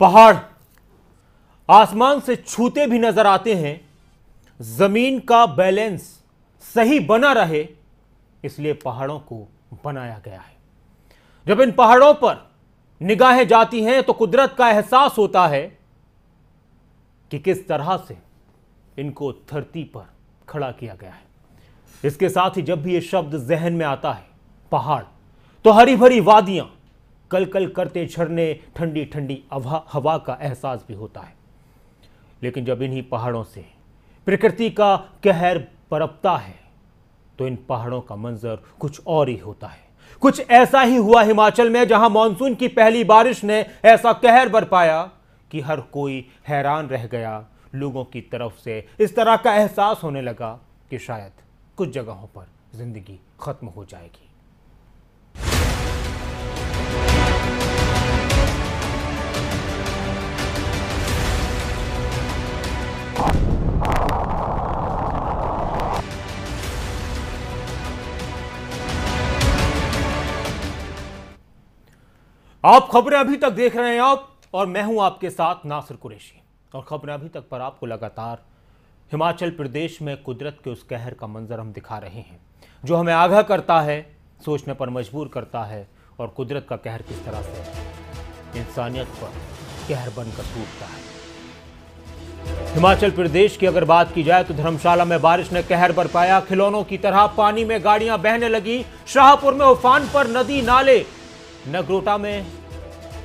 पहाड़ आसमान से छूते भी नजर आते हैं। जमीन का बैलेंस सही बना रहे, इसलिए पहाड़ों को बनाया गया है। जब इन पहाड़ों पर निगाहें जाती हैं तो कुदरत का एहसास होता है कि किस तरह से इनको धरती पर खड़ा किया गया है। इसके साथ ही जब भी यह शब्द जहन में आता है पहाड़, तो हरी भरी वादियां, कल कल करते झरने, ठंडी ठंडी हवा का एहसास भी होता है। लेकिन जब इन्हीं पहाड़ों से प्रकृति का कहर बरपता है तो इन पहाड़ों का मंजर कुछ और ही होता है। कुछ ऐसा ही हुआ हिमाचल में, जहां मॉनसून की पहली बारिश ने ऐसा कहर बरपाया कि हर कोई हैरान रह गया। लोगों की तरफ से इस तरह का एहसास होने लगा कि शायद कुछ जगहों पर जिंदगी खत्म हो जाएगी। आप खबरें अभी तक देख रहे हैं और मैं हूं आपके साथ नासिर कुरैशी। और खबरें अभी तक पर आपको लगातार हिमाचल प्रदेश में कुदरत के उस कहर का मंजर हम दिखा रहे हैं, जो हमें आगाह करता है, सोचने पर मजबूर करता है। और कुदरत का कहर किस तरह से इंसानियत पर कहर बनकर टूटता है। हिमाचल प्रदेश की अगर बात की जाए तो धर्मशाला में बारिश ने कहर बरपाया। खिलौनों की तरह पानी में गाड़ियां बहने लगी। शाहपुर में उफान पर नदी नाले। नगरोटा में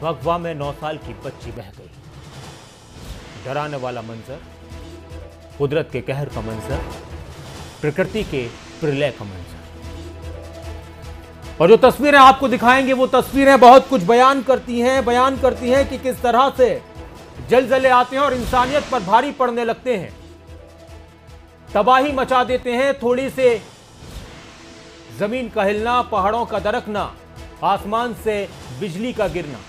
भगवा में 9 साल की बच्ची बह गई। डराने वाला मंजर, कुदरत के कहर का मंजर, प्रकृति के प्रलय का मंजर। और जो तस्वीरें आपको दिखाएंगे वो तस्वीरें बहुत कुछ बयान करती हैं कि किस तरह से जलजले आते हैं और इंसानियत पर भारी पड़ने लगते हैं, तबाही मचा देते हैं। थोड़ी से जमीन का हिलना, पहाड़ों का दरकना, आसमान से बिजली का गिरना,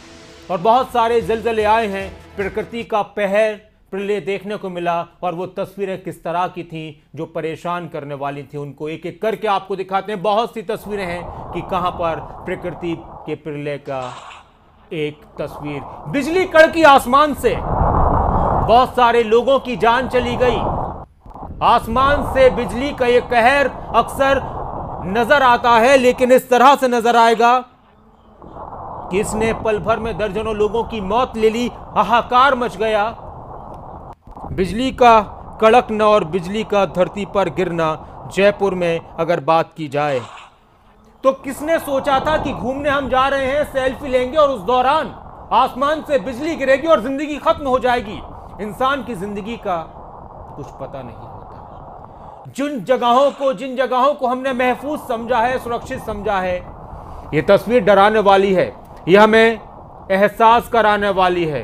और बहुत सारे जलजले आए हैं। प्रकृति का कहर, प्रलय देखने को मिला। और वो तस्वीरें किस तरह की थीं जो परेशान करने वाली थी, उनको एक एक करके आपको दिखाते हैं। बहुत सी तस्वीरें हैं कि कहां पर प्रकृति के प्रलय का एक तस्वीर, बिजली कड़की आसमान से, बहुत सारे लोगों की जान चली गई। आसमान से बिजली का ये कहर अक्सर नजर आता है, लेकिन इस तरह से नजर आएगा कि इसने पल भर में दर्जनों लोगों की मौत ले ली। हाहाकार मच गया। बिजली का कड़कना और बिजली का धरती पर गिरना। जयपुर में अगर बात की जाए तो किसने सोचा था कि घूमने हम जा रहे हैं, सेल्फी लेंगे और उस दौरान आसमान से बिजली गिरेगी और जिंदगी खत्म हो जाएगी। इंसान की जिंदगी का कुछ पता नहीं होता। जिन जगहों को हमने महफूज समझा है, सुरक्षित समझा है, ये तस्वीर डराने वाली है, यह हमें एहसास कराने वाली है।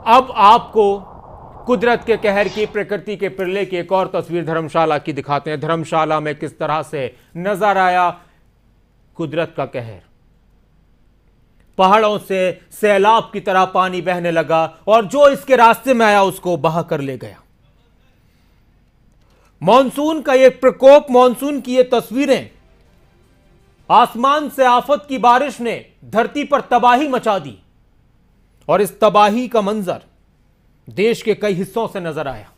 अब आपको कुदरत के कहर की, प्रकृति के प्रलय की एक और तस्वीर धर्मशाला की दिखाते हैं। धर्मशाला में किस तरह से नजर आया कुदरत का कहर। पहाड़ों से सैलाब की तरह पानी बहने लगा और जो इसके रास्ते में आया उसको बहा कर ले गया। मॉनसून का ये प्रकोप, मॉनसून की ये तस्वीरें, आसमान से आफत की बारिश ने धरती पर तबाही मचा दी। और इस तबाही का मंजर देश के कई हिस्सों से नजर आया।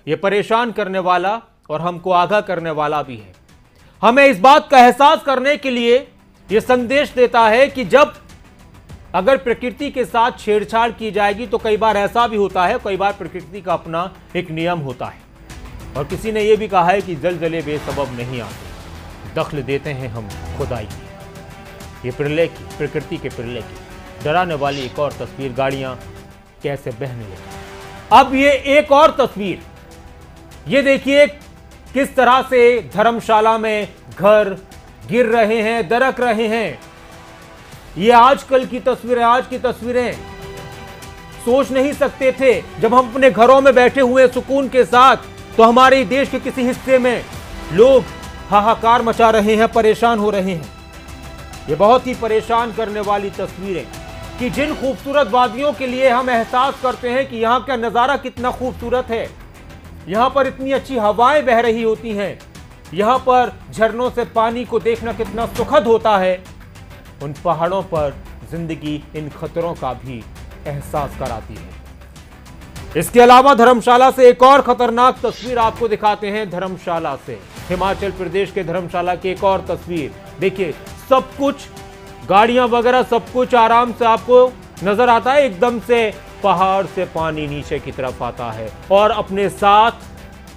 यह परेशान करने वाला और हमको आगाह करने वाला भी है। हमें इस बात का एहसास करने के लिए यह संदेश देता है कि जब अगर प्रकृति के साथ छेड़छाड़ की जाएगी तो कई बार ऐसा भी होता है, कई बार प्रकृति का अपना एक नियम होता है। और किसी ने यह भी कहा है कि जलजले बेसबब नहीं आते, दखल देते हैं हम खुदाई की। ये प्रलय की, प्रकृति के प्रलय की डराने वाली एक और तस्वीर, गाड़ियां कैसे बहने लगी। अब ये एक और तस्वीर, ये देखिए किस तरह से धर्मशाला में घर गिर रहे हैं, दरक रहे हैं। ये आजकल की तस्वीरें, आज की तस्वीरें सोच नहीं सकते थे जब हम अपने घरों में बैठे हुए सुकून के साथ, तो हमारे देश के किसी हिस्से में लोग हाहाकार मचा रहे हैं, परेशान हो रहे हैं। ये बहुत ही परेशान करने वाली तस्वीरें कि जिन खूबसूरत वादियों के लिए हम एहसास करते हैं कि यहाँ का नज़ारा कितना खूबसूरत है, यहाँ पर इतनी अच्छी हवाएं बह रही होती हैं, यहाँ पर झरनों से पानी को देखना कितना सुखद होता है, उन पहाड़ों पर जिंदगी इन खतरों का भी एहसास कराती है। इसके अलावा धर्मशाला से एक और खतरनाक तस्वीर आपको दिखाते हैं। धर्मशाला से, हिमाचल प्रदेश के धर्मशाला की एक और तस्वीर देखिए। सब कुछ, गाड़ियां वगैरह सब कुछ आराम से आपको नजर आता है। एकदम से पहाड़ से पानी नीचे की तरफ आता है और अपने साथ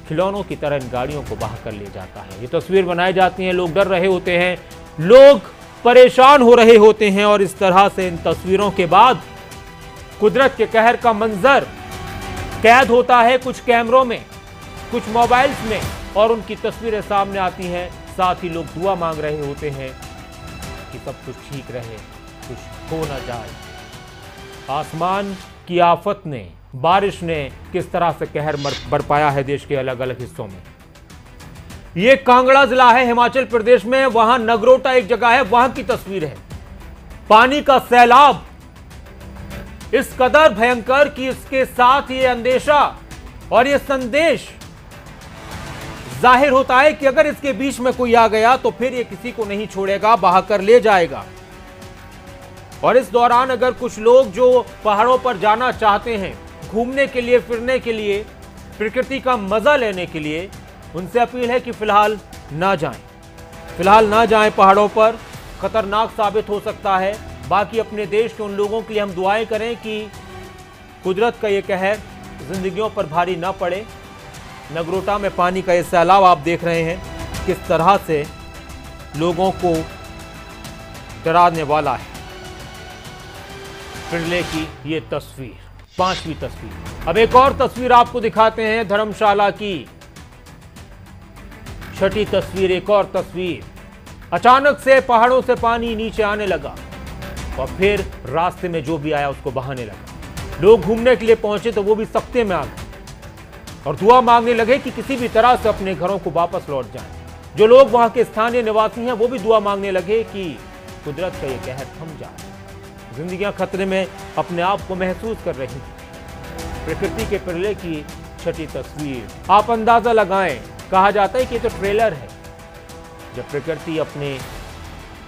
खिलौनों की तरह इन गाड़ियों को बहा कर ले जाता है। ये तस्वीर बनाई जाती है, लोग डर रहे होते हैं, लोग परेशान हो रहे होते हैं और इस तरह से इन तस्वीरों के बाद कुदरत के कहर का मंजर कैद होता है कुछ कैमरों में, कुछ मोबाइल्स में, और उनकी तस्वीरें सामने आती हैं। साथ ही लोग दुआ मांग रहे होते हैं कि सब कुछ ठीक रहे, कुछ हो ना जाए। आसमान की आफत ने, बारिश ने किस तरह से कहर बरपाया है देश के अलग अलग हिस्सों में। ये कांगड़ा जिला है हिमाचल प्रदेश में, वहां नगरोटा एक जगह है, वहां की तस्वीर है। पानी का सैलाब इस कदर भयंकर कि इसके साथ ये अंदेशा और ये संदेश जाहिर होता है कि अगर इसके बीच में कोई आ गया तो फिर ये किसी को नहीं छोड़ेगा, बहाकर ले जाएगा। और इस दौरान अगर कुछ लोग जो पहाड़ों पर जाना चाहते हैं, घूमने के लिए, फिरने के लिए, प्रकृति का मजा लेने के लिए, उनसे अपील है कि फिलहाल ना जाएं। फिलहाल ना जाएं पहाड़ों पर, खतरनाक साबित हो सकता है। बाकी अपने देश के उन लोगों के लिए हम दुआएं करें कि कुदरत का ये कहर जिंदगियों पर भारी ना पड़े। नगरोटा में पानी का ये सैलाब आप देख रहे हैं किस तरह से लोगों को डराने वाला है। फिरले की ये तस्वीर, 5वीं तस्वीर। अब एक और तस्वीर आपको दिखाते हैं, धर्मशाला की 6ठी तस्वीर। एक और तस्वीर, अचानक से पहाड़ों से पानी नीचे आने लगा और फिर रास्ते में जो भी आया उसको बहाने लगा। लोग घूमने के लिए पहुंचे तो वो भी सख्ते में आ गए और दुआ मांगने लगे कि किसी भी तरह से अपने घरों को वापस लौट जाएं। जो लोग वहां के स्थानीय निवासी हैं वो भी दुआ मांगने लगे कि कुदरत का ये कहर थम जाए। जिंदगियां खतरे में अपने आप को महसूस कर रही हैं। प्रकृति के फिरले की 6ठी तस्वीर। आप अंदाजा लगाएं, कहा जाता है कि ये तो ट्रेलर है। जब प्रकृति अपने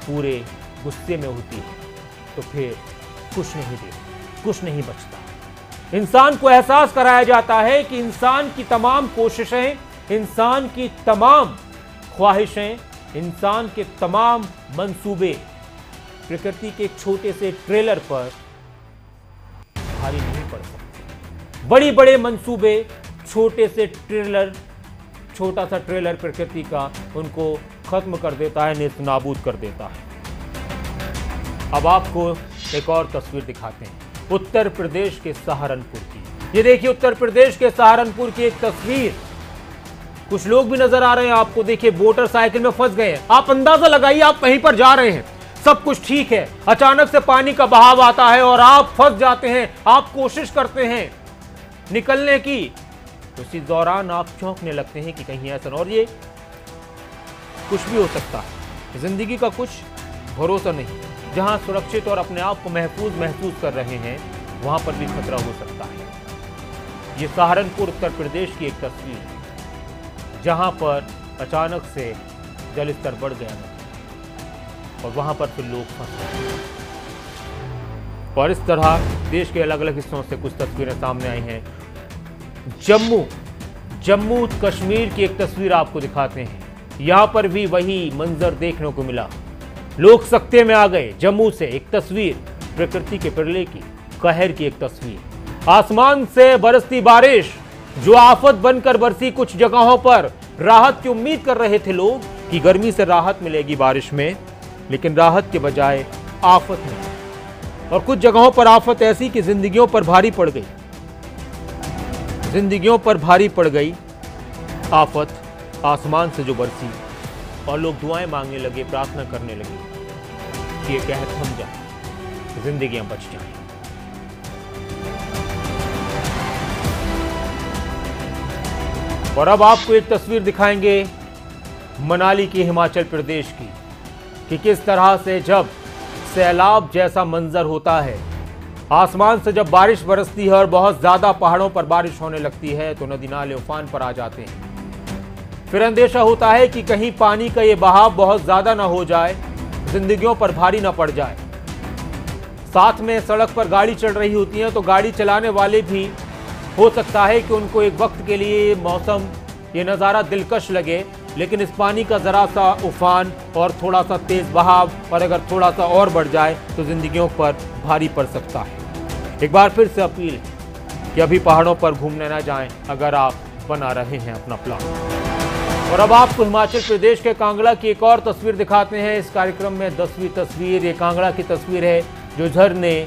पूरे गुस्से में होती है तो फिर कुछ नहीं देती, कुछ नहीं बचता। इंसान को एहसास कराया जाता है कि इंसान की तमाम कोशिशें, इंसान की तमाम ख्वाहिशें, इंसान के तमाम मंसूबे प्रकृति के एक छोटे से ट्रेलर पर भारी नहीं पड़ सकते। बड़ी बड़े मंसूबे छोटे से ट्रेलर, छोटा सा ट्रेलर प्रकृति का उनको खत्म कर देता है, नेस्त नाबूद कर देता है। अब आपको एक और तस्वीर दिखाते हैं उत्तर प्रदेश के सहारनपुर की। ये देखिए उत्तर प्रदेश के सहारनपुर की एक तस्वीर। कुछ लोग भी नजर आ रहे हैं आपको, देखिए मोटरसाइकिल में फंस गए हैं। आप अंदाजा लगाइए, आप कहीं पर जा रहे हैं, सब कुछ ठीक है, अचानक से पानी का बहाव आता है और आप फंस जाते हैं। आप कोशिश करते हैं निकलने की, तो इसी दौरान आप चौंकने लगते हैं कि कहीं ऐसा, और ये कुछ भी हो सकता है। जिंदगी का कुछ भरोसा नहीं। जहां सुरक्षित और अपने आप को महसूस कर रहे हैं, वहां पर भी खतरा हो सकता है। ये सहारनपुर उत्तर प्रदेश की एक तस्वीर है जहां पर अचानक से जल स्तर बढ़ गया और वहां पर फिर लोग फंस गए। और इस तरह देश के अलग अलग हिस्सों से कुछ तस्वीरें सामने आई हैं। जम्मू कश्मीर की एक तस्वीर आपको दिखाते हैं। यहां पर भी वही मंजर देखने को मिला, लोग सख्ते में आ गए। जम्मू से एक तस्वीर, प्रकृति के फिरले की, कहर की एक तस्वीर। आसमान से बरसती बारिश जो आफत बनकर बरसी। कुछ जगहों पर राहत की उम्मीद कर रहे थे लोग कि गर्मी से राहत मिलेगी बारिश में, लेकिन राहत के बजाय आफत मिली। और कुछ जगहों पर आफत ऐसी कि जिंदगियों पर भारी पड़ गई। जिंदगियों पर भारी पड़ गई आफत आसमान से जो बरसी, और लोग दुआएं मांगने लगे, प्रार्थना करने लगे कि ये कहर थम जाए, जिंदगियां बच जाएं। और अब आपको एक तस्वीर दिखाएंगे मनाली की, हिमाचल प्रदेश की, कि किस तरह से जब सैलाब जैसा मंजर होता है, आसमान से जब बारिश बरसती है और बहुत ज्यादा पहाड़ों पर बारिश होने लगती है तो नदी नाले उफान पर आ जाते हैं। फिर अंदेशा होता है कि कहीं पानी का ये बहाव बहुत ज्यादा ना हो जाए, जिंदगियों पर भारी ना पड़ जाए। साथ में सड़क पर गाड़ी चल रही होती है तो गाड़ी चलाने वाले भी हो सकता है कि उनको एक वक्त के लिए मौसम ये नज़ारा दिलकश लगे, लेकिन इस पानी का ज़रा सा उफान और थोड़ा सा तेज़ बहाव और अगर थोड़ा सा और बढ़ जाए तो ज़िंदगियों पर भारी पड़ सकता है। एक बार फिर से अपील है कि अभी पहाड़ों पर घूमने ना जाएं अगर आप बना रहे हैं अपना प्लान। और अब आपको हिमाचल प्रदेश के कांगड़ा की एक और तस्वीर दिखाते हैं। इस कार्यक्रम में 10वीं तस्वीर, ये कांगड़ा की तस्वीर है। जो झरने,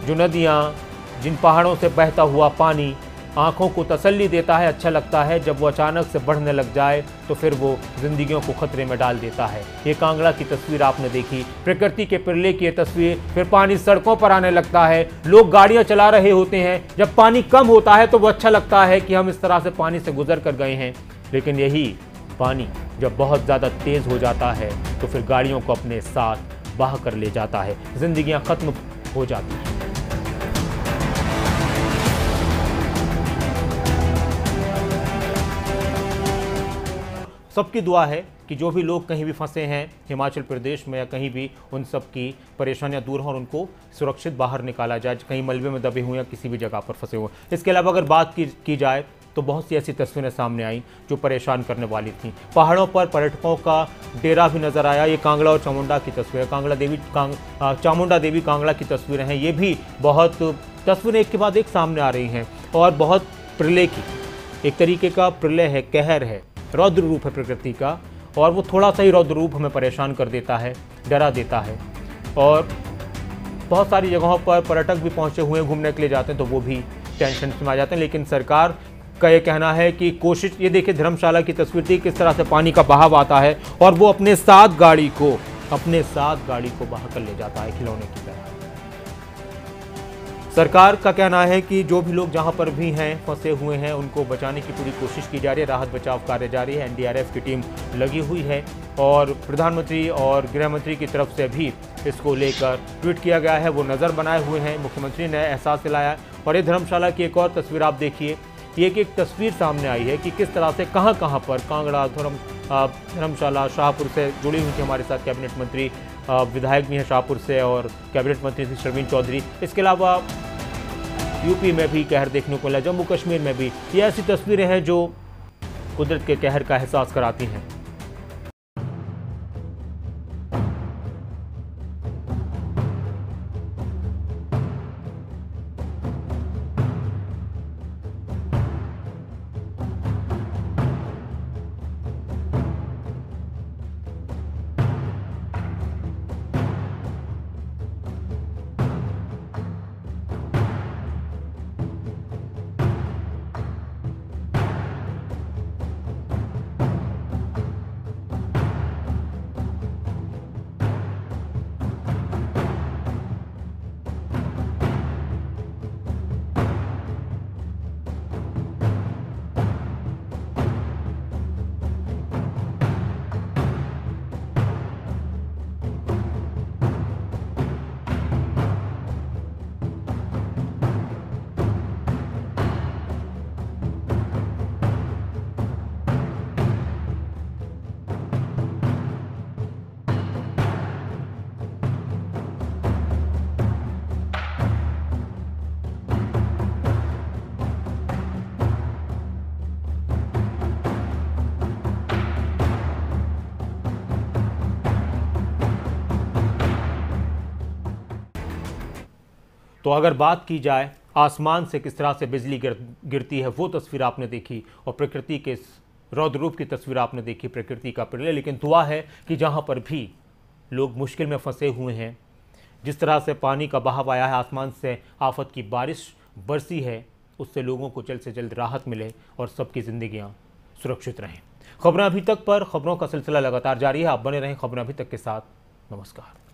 जो नदियाँ, जिन पहाड़ों से बहता हुआ पानी आंखों को तसल्ली देता है, अच्छा लगता है। जब वो अचानक से बढ़ने लग जाए तो फिर वो जिंदगियों को खतरे में डाल देता है। ये कांगड़ा की तस्वीर आपने देखी, प्रकृति के पिरले की ये तस्वीर। फिर पानी सड़कों पर आने लगता है, लोग गाड़ियां चला रहे होते हैं। जब पानी कम होता है तो वो अच्छा लगता है कि हम इस तरह से पानी से गुजर कर गए हैं, लेकिन यही पानी जब बहुत ज़्यादा तेज़ हो जाता है तो फिर गाड़ियों को अपने साथ बहा कर ले जाता है, जिंदगियाँ खत्म हो जाती हैं। सबकी दुआ है कि जो भी लोग कहीं भी फंसे हैं हिमाचल प्रदेश में या कहीं भी, उन सब की परेशानियां दूर हों और उनको सुरक्षित बाहर निकाला जाए, कहीं मलबे में दबे हुए या किसी भी जगह पर फंसे हुए। इसके अलावा अगर बात की जाए तो बहुत सी ऐसी तस्वीरें सामने आई जो परेशान करने वाली थी। पहाड़ों पर पर्यटकों का डेरा भी नजर आया। ये कांगड़ा और चामुंडा की तस्वीर है, चामुंडा देवी कांगड़ा की तस्वीरें हैं। ये भी बहुत तस्वीरें एक के बाद एक सामने आ रही हैं और बहुत प्रलय की, एक तरीके का प्रलय है, कहर है, रौद्र रूप है प्रकृति का। और वो थोड़ा सा ही रौद्र रूप हमें परेशान कर देता है, डरा देता है। और बहुत सारी जगहों पर पर्यटक भी पहुंचे हुए हैं, घूमने के लिए जाते हैं तो वो भी टेंशन में आ जाते हैं। लेकिन सरकार का ये कहना है कि कोशिश, ये देखिए धर्मशाला की तस्वीर थी, किस तरह से पानी का बहाव आता है और वो अपने साथ गाड़ी को बहा कर ले जाता है खिलौने की तरह। सरकार का कहना है कि जो भी लोग जहां पर भी हैं, फंसे हुए हैं, उनको बचाने की पूरी कोशिश की जा रही है। राहत बचाव कार्य जारी है, एनडीआरएफ की टीम लगी हुई है और प्रधानमंत्री और गृह मंत्री की तरफ से भी इसको लेकर ट्वीट किया गया है, वो नज़र बनाए हुए हैं। मुख्यमंत्री ने एहसास दिलाया। और ये धर्मशाला की एक और तस्वीर आप देखिए, ये एक तस्वीर सामने आई है कि किस तरह से कहां पर कांगड़ा, धर्मशाला, शाहपुर से जुड़ी हुई थी। हमारे साथ कैबिनेट मंत्री, विधायक भी हैं शाहपुर से और कैबिनेट मंत्री थी शर्मीन चौधरी। इसके अलावा यूपी में भी कहर देखने को मिला, जम्मू कश्मीर में भी। ये ऐसी तस्वीरें हैं जो कुदरत के कहर का एहसास कराती हैं। तो अगर बात की जाए आसमान से किस तरह से बिजली गिरती है, वो तस्वीर आपने देखी और प्रकृति के रौद्र रूप की तस्वीर आपने देखी, प्रकृति का प्रलय। लेकिन दुआ है कि जहाँ पर भी लोग मुश्किल में फंसे हुए हैं, जिस तरह से पानी का बहाव आया है, आसमान से आफत की बारिश बरसी है, उससे लोगों को जल्द से जल्द राहत मिले और सबकी ज़िंदगियाँ सुरक्षित रहें। खबरें अभी तक पर, खबरों का सिलसिला लगातार जारी है। आप बने रहें खबरें अभी तक के साथ। नमस्कार।